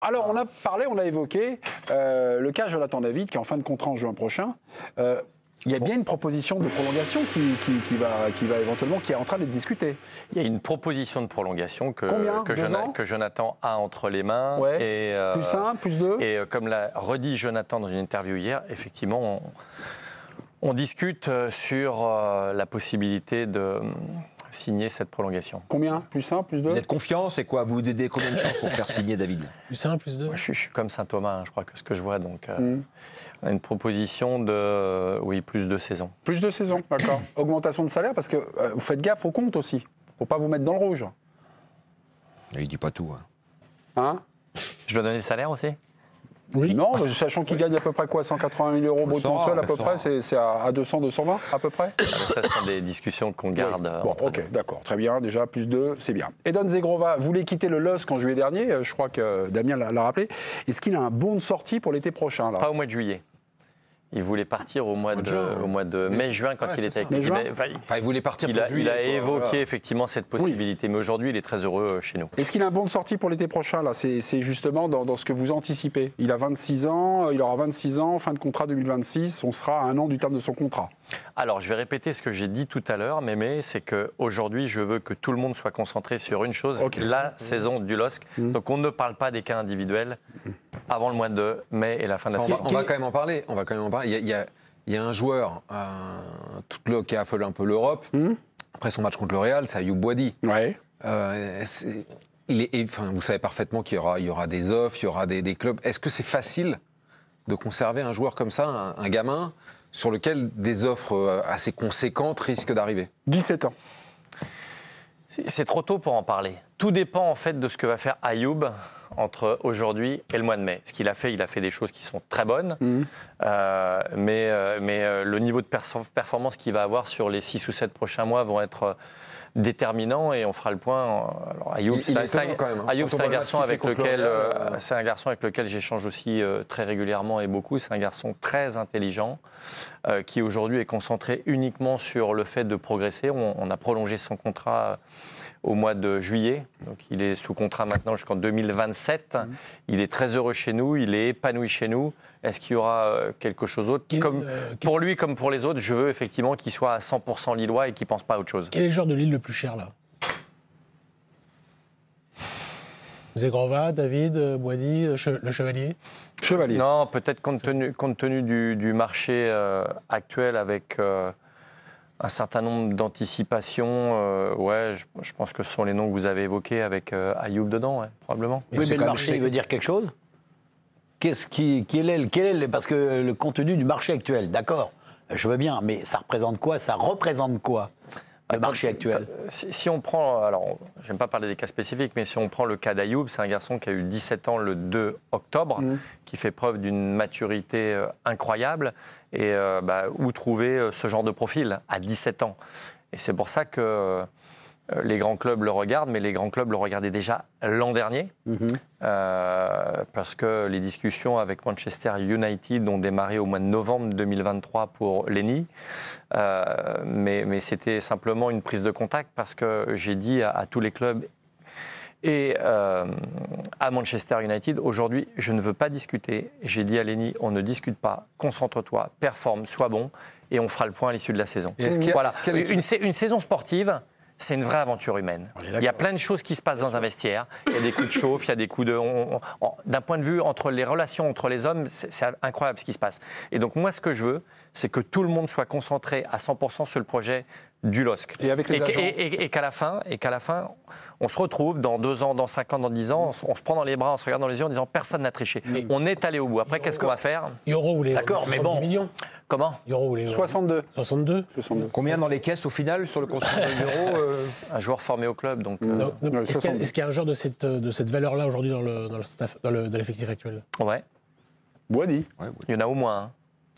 Alors, on a parlé, on a évoqué le cas Jonathan David, qui est en fin de contrat en juin prochain. Il y a bien une proposition de prolongation qui va éventuellement, qui est en train d'être discutée. Il y a une proposition de prolongation que Jonathan a entre les mains. Ouais. Et, plus 1, plus 2. Et comme l'a redit Jonathan dans une interview hier, effectivement, on discute sur la possibilité de signer cette prolongation. Combien? Plus 1, plus 2? Vous êtes confiant? C'est quoi? Vous donnez combien de chances pour faire signer David? Plus 1, plus 2. Moi, je suis comme Saint-Thomas, hein, je crois que ce que je vois. Donc, on a une proposition de plus de saisons. Plus de saisons, d'accord. Augmentation de salaire, parce que vous faites gaffe au compte aussi. Faut pas vous mettre dans le rouge. Il dit pas tout. Hein? Je dois donner le salaire aussi? Oui. Non, sachant qu'il gagne à peu près quoi, 180 000 euros brut mensuel à peu près, c'est à 200, 220 à peu près. Ça sont des discussions qu'on garde. Oui. Bon, ok, d'accord, très bien, déjà plus 2, c'est bien. Edon Zegrova voulait quitter le LOSC en juillet dernier, je crois que Damien l'a rappelé. Est-ce qu'il a un bon de sortie pour l'été prochain là? Pas au mois de juillet. Il voulait partir au mois de mai-juin quand il était avec l'équipe. Il voulait partir pour juillet. Il a évoqué effectivement cette possibilité, mais aujourd'hui il est très heureux chez nous. Est-ce qu'il a un bon de sortie pour l'été prochain là? C'est justement dans ce que vous anticipez. Il a 26 ans, il aura 26 ans, fin de contrat 2026, on sera à 1 an du terme de son contrat. Alors, je vais répéter ce que j'ai dit tout à l'heure, Mémé, c'est qu'aujourd'hui, je veux que tout le monde soit concentré sur une chose, la saison du LOSC. Donc, on ne parle pas des cas individuels avant le mois de mai et la fin de la saison. On va quand même en parler. Il y a un joueur qui a affolé un peu l'Europe. Après son match contre le Real, c'est Ayoub Boadi. Ouais. Vous savez parfaitement qu'il y aura des offres, il y aura des clubs. Est-ce que c'est facile de conserver un joueur comme ça, un gamin sur lequel des offres assez conséquentes risquent d'arriver? 17 ans. C'est trop tôt pour en parler. Tout dépend en fait de ce que va faire Ayoub entre aujourd'hui et le mois de mai. Ce qu'il a fait, il a fait des choses qui sont très bonnes, mais le niveau de performance qu'il va avoir sur les 6 ou 7 prochains mois vont être déterminants et on fera le point. Alors, Ayoub, c'est un garçon avec lequel j'échange aussi très régulièrement et beaucoup. C'est un garçon très intelligent qui aujourd'hui est concentré uniquement sur le fait de progresser. On a prolongé son contrat au mois de juillet. Donc, il est sous contrat maintenant jusqu'en 2027. Il est très heureux chez nous, il est épanoui chez nous. Est-ce qu'il y aura quelque chose d'autre? Pour lui comme pour les autres, je veux effectivement qu'il soit à 100% lillois et qu'il ne pense pas à autre chose. Quel est le joueur de Lille le plus cher là? Zegrova, David, Boadi, le Chevalier? Chevalier. Non, peut-être compte tenu du marché actuel avec un certain nombre d'anticipations. Je pense que ce sont les noms que vous avez évoqués avec Ayoub dedans, probablement. Oui, mais le marché veut dire quelque chose? Parce que le contenu du marché actuel, d'accord, je veux bien, mais ça représente quoi? Le marché actuel? Si on prend, alors j'aime pas parler des cas spécifiques, mais si on prend le cas d'Ayoub, c'est un garçon qui a eu 17 ans le 2 octobre, qui fait preuve d'une maturité incroyable, et où trouver ce genre de profil à 17 ans? Et c'est pour ça que les grands clubs le regardent, mais les grands clubs le regardaient déjà l'an dernier, parce que les discussions avec Manchester United ont démarré au mois de novembre 2023 pour Lenny, mais c'était simplement une prise de contact, parce que j'ai dit à tous les clubs et à Manchester United, aujourd'hui, je ne veux pas discuter. J'ai dit à Lenny, on ne discute pas, concentre-toi, performe, sois bon, et on fera le point à l'issue de la saison. Voilà. Une saison sportive, c'est une vraie aventure humaine. Il y a plein de choses qui se passent dans un vestiaire. Il y a des coups de chauffe, il y a des coups de... D'un point de vue entre les relations entre les hommes, c'est incroyable ce qui se passe. Et donc moi, ce que je veux, c'est que tout le monde soit concentré à 100% sur le projet du LOSC. Et qu'à la fin, on se retrouve dans 2 ans, dans 5 ans, dans 10 ans, on se prend dans les bras, on se regarde dans les yeux en disant personne n'a triché. On est allé au bout. Après, qu'est-ce qu'on va faire? Euro ou les D'accord, mais bon. millions. Comment? Euro ou les 62. 62. Combien dans les caisses au final sur le contrat d'euros? Un joueur formé au club. Donc, Est-ce qu'il y a un joueur de cette valeur-là aujourd'hui dans l'effectif actuel? Ouais. Boadi. Il y en a au moins un.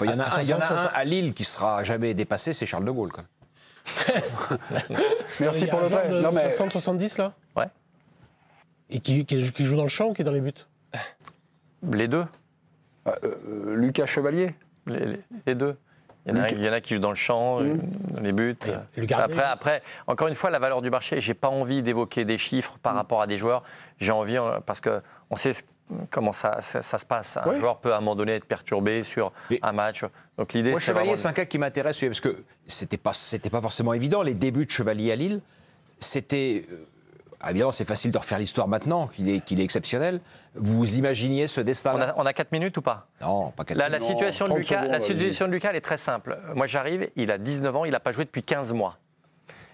Il y en a un à Lille qui ne sera jamais dépassé, c'est Charles de Gaulle. Quand même. Merci pour le prêt. Non, mais 60-70 là? Ouais. Et qui joue dans le champ ou qui est dans les buts? Les deux. Lucas Chevalier. Les deux. Il y en a qui jouent dans le champ, dans les buts. Après, encore une fois, la valeur du marché, j'ai pas envie d'évoquer des chiffres par rapport à des joueurs. J'ai envie, parce qu'on sait comment ça se passe. Un Oui. joueur peut à un moment donné être perturbé sur un match. Donc l'idée, Moi, c'est Chevalier, vraiment... c'est un cas qui m'intéresse, parce que c'était pas forcément évident. Les débuts de Chevalier à Lille, c'était... évidemment, c'est facile de refaire l'histoire maintenant, qu'il est exceptionnel. Vous imaginiez ce destin-là? On a 4 minutes ou pas? Non, pas 4 La minutes. situation de 30 Lucas, secondes, la vas-y. situation de Lucas, elle est très simple. Moi, j'arrive, il a 19 ans, il n'a pas joué depuis 15 mois.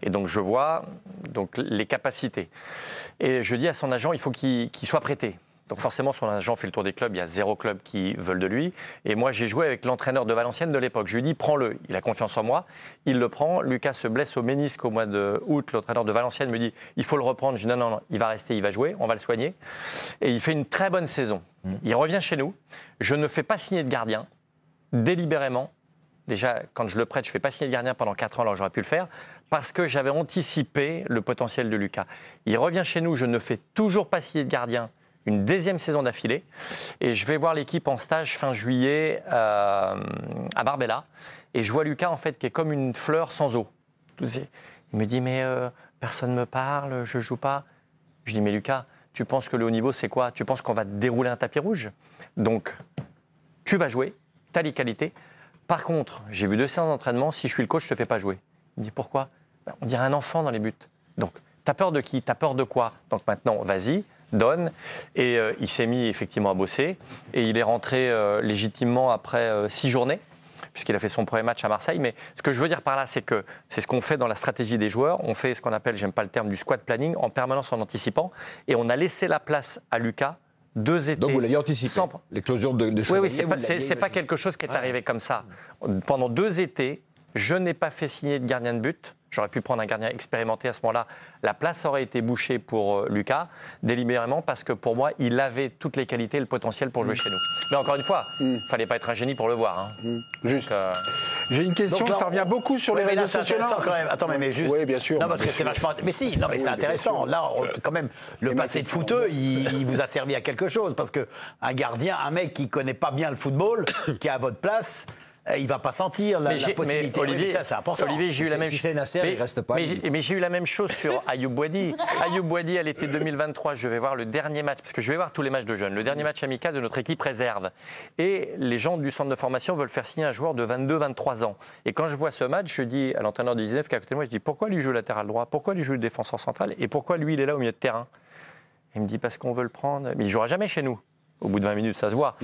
Et donc, je vois les capacités. Et je dis à son agent, il faut qu'il soit prêté. Donc forcément, son agent fait le tour des clubs, il y a 0 club qui veulent de lui. Et moi, j'ai joué avec l'entraîneur de Valenciennes de l'époque. Je lui dis, prends-le. Il a confiance en moi. Il le prend. Lucas se blesse au ménisque au mois d'août. L'entraîneur de Valenciennes me dit, il faut le reprendre. Je dis, non, il va rester, il va jouer, on va le soigner. Et il fait une très bonne saison. Il revient chez nous. Je ne fais pas signer de gardien, délibérément. Déjà, quand je le prête, je ne fais pas signer de gardien pendant 4 ans, alors j'aurais pu le faire, parce que j'avais anticipé le potentiel de Lucas. Il revient chez nous, je ne fais toujours pas signer de gardien, une 2e saison d'affilée, et je vais voir l'équipe en stage fin juillet à Marbella, et je vois Lucas, en fait, qui est comme une fleur sans eau. Il me dit, mais personne ne me parle, je ne joue pas. Je dis, mais Lucas, tu penses que le haut niveau, c'est quoi? Tu penses qu'on va te dérouler un tapis rouge? Donc, tu vas jouer, tu as les qualités. Par contre, j'ai vu 2 séances d'entraînement, si je suis le coach, je ne te fais pas jouer. Il me dit, pourquoi? On dirait un enfant dans les buts. Donc, tu as peur de qui? Tu as peur de quoi? Donc maintenant, vas-y, donne. Et il s'est mis effectivement à bosser. Et il est rentré légitimement après 6 journées, puisqu'il a fait son premier match à Marseille. Mais ce que je veux dire par là, c'est que c'est ce qu'on fait dans la stratégie des joueurs. On fait ce qu'on appelle, j'aime pas le terme, du squad planning, en permanence en anticipant. Et on a laissé la place à Lucas 2 étés. Donc vous l'aviez anticipé, l'éclosion de Chevalier. Oui, c'est pas quelque chose qui est arrivé comme ça. Pendant 2 étés, je n'ai pas fait signer de gardien de but. J'aurais pu prendre un gardien expérimenté à ce moment-là. La place aurait été bouchée pour Lucas, délibérément, parce que pour moi, il avait toutes les qualités et le potentiel pour jouer chez nous. Mais encore une fois, il ne fallait pas être un génie pour le voir. Hein. Juste. Donc, J'ai une question, Donc là, ça revient beaucoup sur les Oui, mais là, réseaux c'est sociaux. intéressant quand même. Attends, mais juste. Oui, bien sûr. Non, parce que c'est vachement. Mais si, non, mais c'est oui, bien intéressant. sûr. Là, quand même, le Et passé ma de question, footeux, il vous a servi à quelque chose. Parce qu'un gardien, un mec qui connaît pas bien le football, qui est à votre place, il va pas sentir la possibilité. Mais Olivier, Oui, ça, c'est important. Olivier, j'ai eu la même Si c'est Nasser, il reste pas. Mais j'ai eu la même chose sur Ayoub Boadi. Ayoub Boadi, à l'été 2023, je vais voir le dernier match, parce que je vais voir tous les matchs de jeunes, le dernier match amical de notre équipe réserve. Et les gens du centre de formation veulent faire signer un joueur de 22-23 ans. Et quand je vois ce match, je dis à l'entraîneur du 19 qui est à côté de moi, je dis, pourquoi lui joue latéral droit? Pourquoi lui joue le défenseur central? Et pourquoi lui, il est là au milieu de terrain? Il me dit, parce qu'on veut le prendre. Mais il ne jouera jamais chez nous. Au bout de 20 minutes, ça se voit.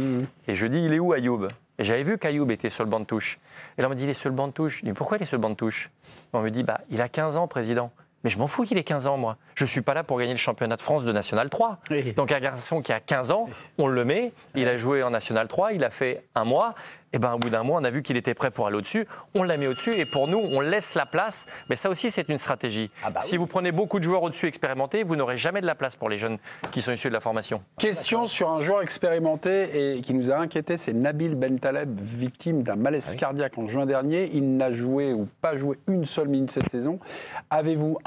Et je dis, il est où Ayoub? Et j'avais vu qu'Ayoub était sur le banc de touche. Et là, on me dit, il est sur le banc de touche. Je dis, pourquoi il est sur le banc de touche? On me dit, il a 15 ans, président. Mais je m'en fous qu'il ait 15 ans, moi. Je ne suis pas là pour gagner le championnat de France de National 3. Oui. Donc un garçon qui a 15 ans, on le met, il a joué en National 3, il a fait 1 mois. Et au bout d'un mois, on a vu qu'il était prêt pour aller au-dessus. On l'a mis au-dessus et pour nous, on laisse la place. Mais ça aussi, c'est une stratégie. Si vous prenez beaucoup de joueurs au-dessus expérimentés, vous n'aurez jamais de la place pour les jeunes qui sont issus de la formation. Question sur un joueur expérimenté et qui nous a inquiété, c'est Nabil Bentaleb, victime d'un malaise cardiaque en juin dernier. Il n'a joué ou pas joué une seule minute cette saison. Avez-vous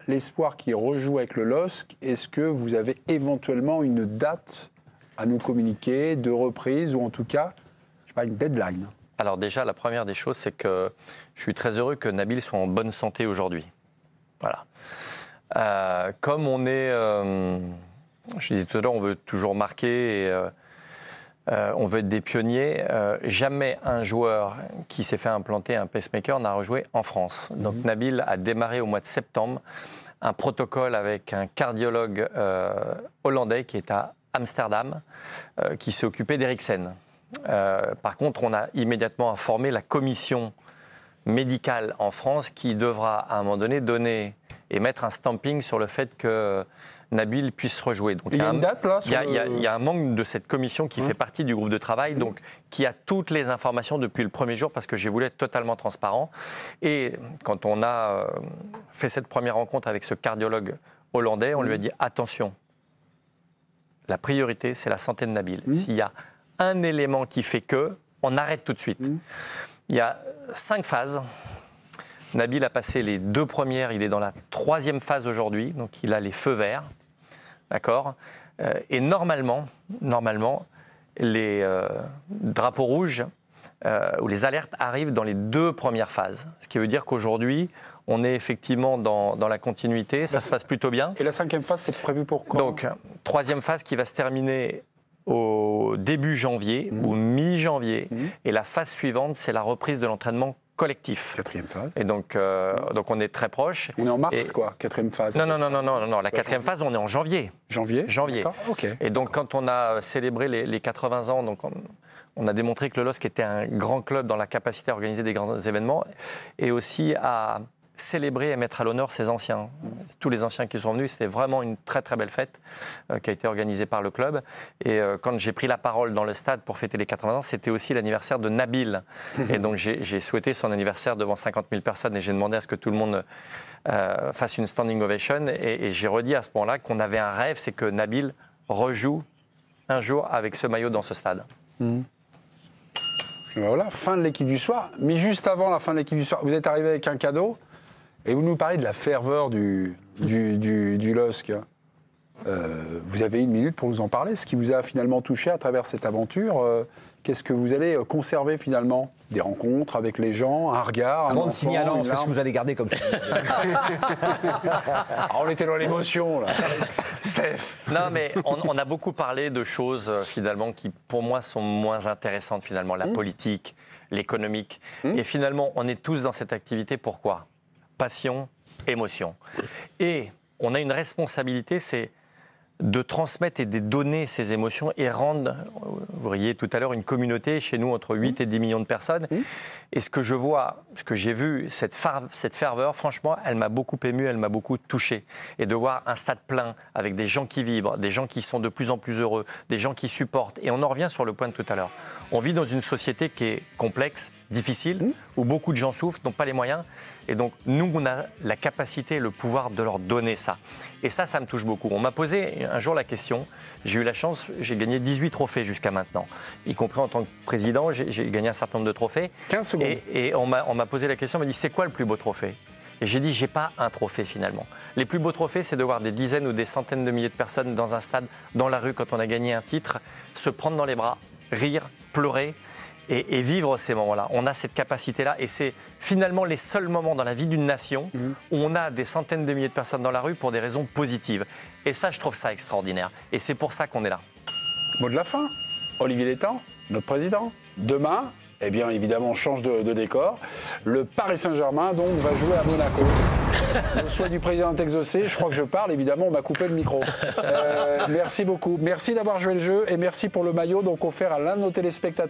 l'espoir qu'il rejoue avec le LOSC? Est-ce que vous avez éventuellement une date à nous communiquer, de reprise ou en tout cas, je sais pas, une deadline? Alors déjà, la première des choses, c'est que je suis très heureux que Nabil soit en bonne santé aujourd'hui. Voilà. Comme on est, je disais tout à l'heure, on veut toujours marquer et on veut être des pionniers. Jamais un joueur qui s'est fait implanter un pacemaker n'a rejoué en France. Donc Nabil a démarré au mois de septembre un protocole avec un cardiologue hollandais qui est à Amsterdam, qui s'est occupé d'Eriksen. Par contre, on a immédiatement informé la commission médicale en France qui devra à un moment donné donner et mettre un stamping sur le fait que Nabil puisse rejouer. Donc, il y a une date là il y a un membre de cette commission qui fait partie du groupe de travail, donc qui a toutes les informations depuis le premier jour parce que j'ai voulu être totalement transparent. Et quand on a fait cette première rencontre avec ce cardiologue hollandais, on lui a dit attention, la priorité c'est la santé de Nabil. S'il y a un élément qui fait que, on arrête tout de suite. Il y a 5 phases. Nabil a passé les 2 premières, il est dans la 3e phase aujourd'hui, donc il a les feux verts, d'accord. Et normalement, les drapeaux rouges ou les alertes arrivent dans les 2 premières phases. Ce qui veut dire qu'aujourd'hui, on est effectivement dans la continuité, ça se passe plutôt bien. Et la 5e phase, c'est prévu pour quand? Donc, 3e phase qui va se terminer au début janvier ou mi-janvier. Et la phase suivante, c'est la reprise de l'entraînement collectif. Quatrième phase. Et donc on est très proche. On est en mars, quoi, quatrième phase. Non. La quatrième phase, on est en janvier. Janvier. Okay. Et donc, quand on a célébré les 80 ans, donc on a démontré que le LOSC était un grand club dans la capacité à organiser des grands événements et aussi à célébrer et mettre à l'honneur ses anciens. Tous les anciens qui sont venus, c'était vraiment une très très belle fête qui a été organisée par le club. Et quand j'ai pris la parole dans le stade pour fêter les 80 ans, c'était aussi l'anniversaire de Nabil. Et donc j'ai souhaité son anniversaire devant 50 000 personnes et j'ai demandé à ce que tout le monde fasse une standing ovation. Et j'ai redit à ce moment-là qu'on avait un rêve, c'est que Nabil rejoue un jour avec ce maillot dans ce stade. Voilà, fin de l'équipe du soir. Mais juste avant la fin de l'équipe du soir, vous êtes arrivé avec un cadeau. Et vous nous parlez de la ferveur du LOSC. Vous avez une minute pour nous en parler. Ce qui vous a finalement touché à travers cette aventure, qu'est-ce que vous allez conserver finalement? Des rencontres avec les gens, un regard, Avant de signer à Lens, qu'est-ce que vous allez garder comme chose? On était dans l'émotion, là. Steph. Non, mais on a beaucoup parlé de choses finalement qui, pour moi, sont moins intéressantes finalement. La politique, l'économique. Et finalement, on est tous dans cette activité. Pourquoi? Passion, émotion. Et on a une responsabilité, c'est de transmettre et de donner ces émotions et rendre, vous voyez tout à l'heure, une communauté chez nous entre 8 et 10 millions de personnes. Et ce que je vois, ce que j'ai vu, cette ferveur, franchement, elle m'a beaucoup ému, elle m'a beaucoup touché. Et de voir un stade plein avec des gens qui vibrent, des gens qui sont de plus en plus heureux, des gens qui supportent. Et on en revient sur le point de tout à l'heure. On vit dans une société qui est complexe, difficile, où beaucoup de gens souffrent, n'ont pas les moyens. Et donc, nous, on a la capacité et le pouvoir de leur donner ça. Et ça me touche beaucoup. On m'a posé un jour la question, j'ai eu la chance, j'ai gagné 18 trophées jusqu'à maintenant. Y compris en tant que président, j'ai gagné un certain nombre de trophées. 15 secondes. Et on m'a posé la question, on m'a dit, c'est quoi le plus beau trophée? Et j'ai dit, j'ai pas un trophée finalement. Les plus beaux trophées, c'est de voir des dizaines ou des centaines de milliers de personnes dans un stade, dans la rue, quand on a gagné un titre, se prendre dans les bras, rire, pleurer. Et vivre ces moments-là. On a cette capacité-là et c'est finalement les seuls moments dans la vie d'une nation où on a des centaines de milliers de personnes dans la rue pour des raisons positives. Et ça, je trouve ça extraordinaire. Et c'est pour ça qu'on est là. Mot de la fin. Olivier Létang, notre président. Demain, eh bien évidemment, on change de décor. Le Paris Saint-Germain, donc, va jouer à Monaco. Le souhait du président est exaucé. Je crois que je parle, évidemment, on m'a coupé le micro. Merci beaucoup. Merci d'avoir joué le jeu et merci pour le maillot donc offert à l'un de nos téléspectateurs.